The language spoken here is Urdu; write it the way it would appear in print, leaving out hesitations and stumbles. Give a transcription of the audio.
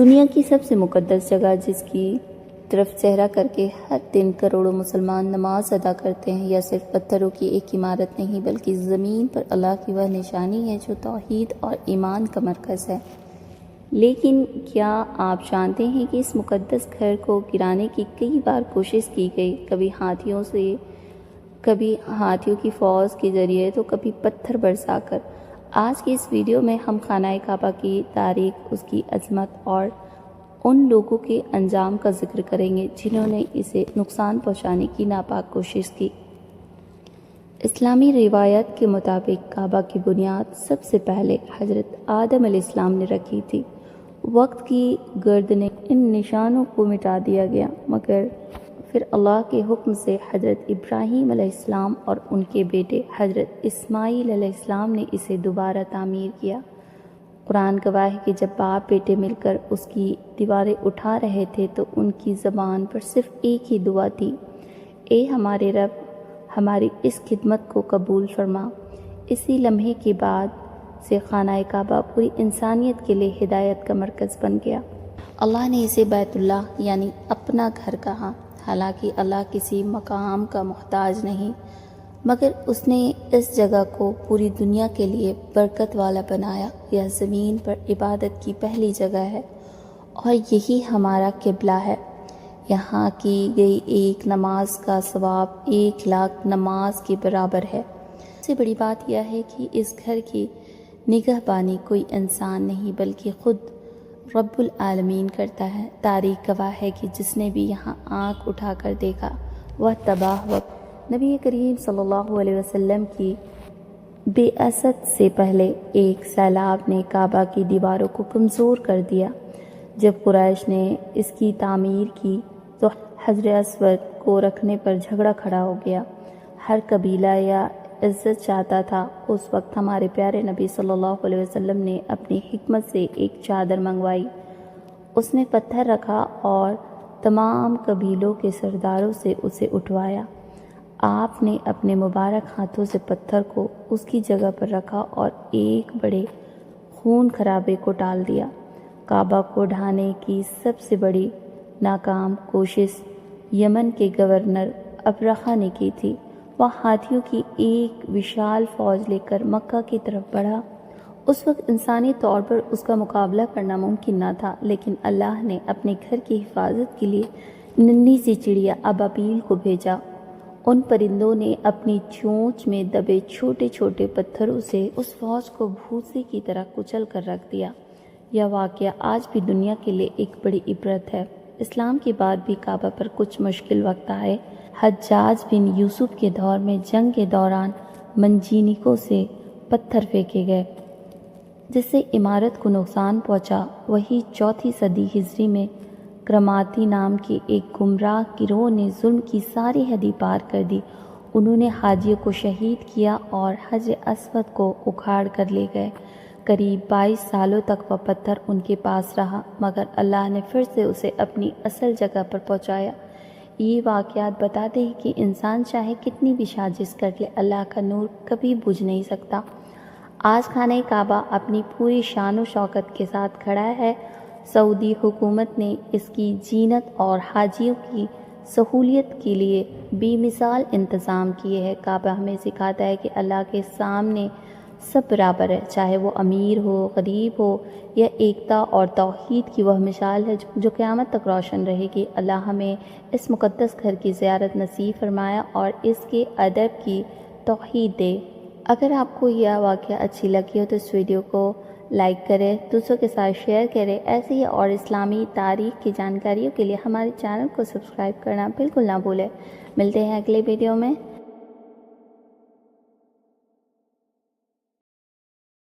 دنیا کی سب سے مقدس جگہ جس کی طرف چہرہ کر کے ہر دن کروڑوں مسلمان نماز ادا کرتے ہیں، یا صرف پتھروں کی ایک عمارت نہیں بلکہ زمین پر اللہ کی وہ نشانی ہے جو توحید اور ایمان کا مرکز ہے۔ لیکن کیا آپ جانتے ہیں کہ اس مقدس گھر کو گرانے کی کئی بار کوشش کی گئی، کبھی ہاتھیوں کی فوج کے ذریعے تو کبھی پتھر برسا کر۔ آج کی اس ویڈیو میں ہم خانہ کعبہ کی تاریخ، اس کی عظمت اور ان لوگوں کے انجام کا ذکر کریں گے جنہوں نے اسے نقصان پہنچانے کی ناپاک کوشش کی۔ اسلامی روایت کے مطابق کعبہ کی بنیاد سب سے پہلے حضرت آدم علیہ السلام نے رکھی تھی۔ وقت کی گرد نے ان نشانوں کو مٹا دیا گیا، مگر پھر اللہ کے حکم سے حضرت ابراہیم علیہ السلام اور ان کے بیٹے حضرت اسماعیل علیہ السلام نے اسے دوبارہ تعمیر کیا۔ قرآن گواہ ہے کہ جب باپ بیٹے مل کر اس کی دیواریں اٹھا رہے تھے تو ان کی زبان پر صرف ایک ہی دعا تھی، اے ہمارے رب، ہماری اس خدمت کو قبول فرما۔ اسی لمحے کے بعد سے خانہ کعبہ پوری انسانیت کے لیے ہدایت کا مرکز بن گیا۔ اللہ نے اسے بیت اللہ یعنی اپنا گھر کہا۔ حالانکہ اللہ کسی مقام کا محتاج نہیں، مگر اس نے اس جگہ کو پوری دنیا کے لیے برکت والا بنایا۔ یہ زمین پر عبادت کی پہلی جگہ ہے اور یہی ہمارا قبلہ ہے۔ یہاں کی گئی ایک نماز کا ثواب 1,00,000 نماز کے برابر ہے۔ سب سے بڑی بات یہ ہے کہ اس گھر کی نگہبانی کوئی انسان نہیں بلکہ خود رب العالمین کرتا ہے۔ تاریخ گواہ ہے کہ جس نے بھی یہاں آنکھ اٹھا کر دیکھا وہ تباہ ہوا۔ نبی کریم صلی اللہ علیہ وسلم کی بعثت سے پہلے ایک سیلاب نے کعبہ کی دیواروں کو کمزور کر دیا۔ جب قریش نے اس کی تعمیر کی تو حجر اسود کو رکھنے پر جھگڑا کھڑا ہو گیا۔ ہر قبیلہ یا عزت چاہتا تھا۔ اس وقت ہمارے پیارے نبی صلی اللہ علیہ وسلم نے اپنی حکمت سے ایک چادر منگوائی، اس میں پتھر رکھا اور تمام قبیلوں کے سرداروں سے اسے اٹھوایا۔ آپ نے اپنے مبارک ہاتھوں سے پتھر کو اس کی جگہ پر رکھا اور ایک بڑے خون خرابے کو ٹال دیا۔ کعبہ کو ڈھانے کی سب سے بڑی ناکام کوشش یمن کے گورنر ابرہہ نے کی تھی۔ وہ ہاتھیوں کی ایک وشال فوج لے کر مکہ کی طرف بڑھا۔ اس وقت انسانی طور پر اس کا مقابلہ کرنا ممکن نہ تھا، لیکن اللہ نے اپنے گھر کی حفاظت کے لیے ننھی سی چڑیا ابابیل کو بھیجا۔ ان پرندوں نے اپنی چونچ میں دبے چھوٹے چھوٹے پتھروں سے اس فوج کو بھوسے کی طرح کچل کر رکھ دیا۔ یہ واقعہ آج بھی دنیا کے لیے ایک بڑی عبرت ہے۔ اسلام کے بعد بھی کعبہ پر کچھ مشکل وقت آئے۔ حجاج بن یوسف کے دور میں جنگ کے دوران منجینیقوں سے پتھر پھینکے گئے جس سے عمارت کو نقصان پہنچا۔ وہی 4 صدی ہجری میں کرماتی نام کے ایک گمراہ گروہ نے ظلم کی ساری حدیں پار کر دی۔ انہوں نے حاجیوں کو شہید کیا اور حجر اسود کو اکھاڑ کر لے گئے۔ قریب 22 سالوں تک وہ پتھر ان کے پاس رہا، مگر اللہ نے پھر سے اسے اپنی اصل جگہ پر پہنچایا۔ یہ واقعات بتاتے ہیں کہ انسان چاہے کتنی بھی سازش کر لے، اللہ کا نور کبھی بجھ نہیں سکتا۔ آج خانہ کعبہ اپنی پوری شان و شوکت کے ساتھ کھڑا ہے۔ سعودی حکومت نے اس کی زینت اور حاجیوں کی سہولیت کے لیے بے مثال انتظام کیے ہیں۔ کعبہ ہمیں سکھاتا ہے کہ اللہ کے سامنے سب برابر ہے، چاہے وہ امیر ہو، غریب ہو، یا ایکتا اور توحید کی وہ مثال ہے جو قیامت تک روشن رہے گی۔ اللہ ہمیں اس مقدس گھر کی زیارت نصیب فرمایا اور اس کے ادب کی توحید دے۔ اگر آپ کو یہ واقعہ اچھی لگی ہو تو اس ویڈیو کو لائک کریں، دوسروں کے ساتھ شیئر کریں۔ ایسے ہی اور اسلامی تاریخ کی جانکاریوں کے لیے ہمارے چینل کو سبسکرائب کرنا بالکل نہ بھولیں۔ ملتے ہیں اگلے ویڈیو میں۔